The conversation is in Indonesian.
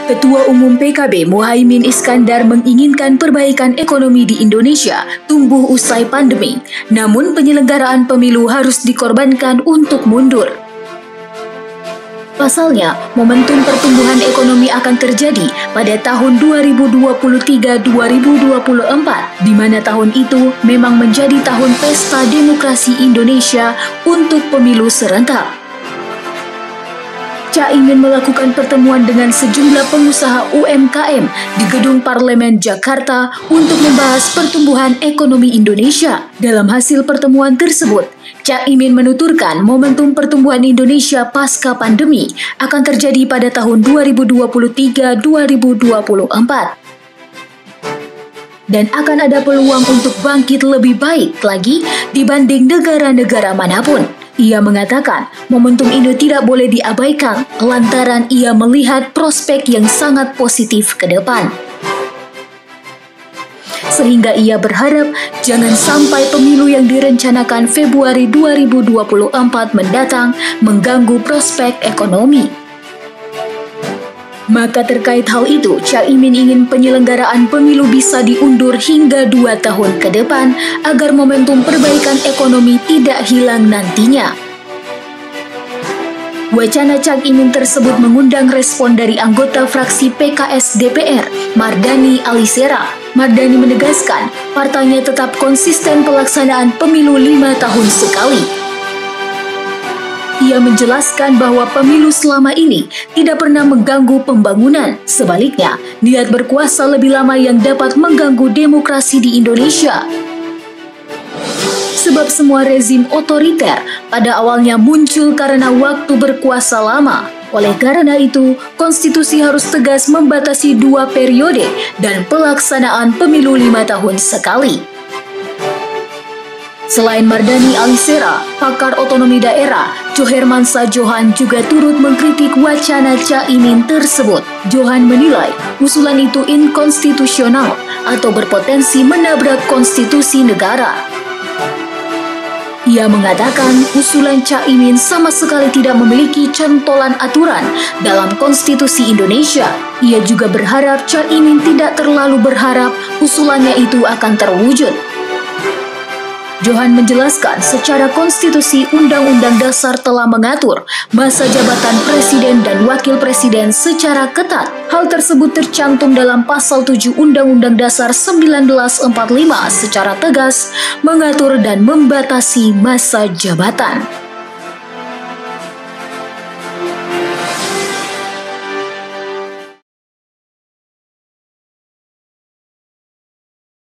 Ketua Umum PKB Muhaimin Iskandar menginginkan perbaikan ekonomi di Indonesia tumbuh usai pandemi, namun penyelenggaraan pemilu harus dikorbankan untuk mundur. Pasalnya, momentum pertumbuhan ekonomi akan terjadi pada tahun 2023-2024, di mana tahun itu memang menjadi tahun pesta demokrasi Indonesia untuk pemilu serentak. Caimin melakukan pertemuan dengan sejumlah pengusaha UMKM di Gedung Parlemen Jakarta untuk membahas pertumbuhan ekonomi Indonesia. Dalam hasil pertemuan tersebut, Caimin menuturkan momentum pertumbuhan Indonesia pasca pandemi akan terjadi pada tahun 2023-2024. Dan akan ada peluang untuk bangkit lebih baik lagi dibanding negara-negara manapun. Ia mengatakan momentum ini tidak boleh diabaikan lantaran ia melihat prospek yang sangat positif ke depan. Sehingga ia berharap jangan sampai pemilu yang direncanakan Februari 2024 mendatang mengganggu prospek ekonomi. Maka terkait hal itu, Caimin ingin penyelenggaraan pemilu bisa diundur hingga 2 tahun ke depan agar momentum perbaikan ekonomi tidak hilang nantinya. Wacana Caimin tersebut mengundang respon dari anggota fraksi PKS DPR, Mardani Alisera. Mardani menegaskan partainya tetap konsisten pelaksanaan pemilu 5 tahun sekali. Ia menjelaskan bahwa pemilu selama ini tidak pernah mengganggu pembangunan. Sebaliknya, niat berkuasa lebih lama yang dapat mengganggu demokrasi di Indonesia. Sebab semua rezim otoriter pada awalnya muncul karena waktu berkuasa lama. Oleh karena itu, konstitusi harus tegas membatasi 2 periode dan pelaksanaan pemilu 5 tahun sekali. Selain Mardani Alisera, pakar otonomi daerah Johermansa Johan juga turut mengkritik wacana Caimin tersebut. Johan menilai usulan itu inkonstitusional atau berpotensi menabrak konstitusi negara. Ia mengatakan usulan Caimin sama sekali tidak memiliki cantolan aturan dalam konstitusi Indonesia. Ia juga berharap Caimin tidak terlalu berharap usulannya itu akan terwujud. Johan menjelaskan secara konstitusi Undang-Undang Dasar telah mengatur masa jabatan presiden dan wakil presiden secara ketat. Hal tersebut tercantum dalam pasal 7 Undang-Undang Dasar 1945 secara tegas mengatur dan membatasi masa jabatan.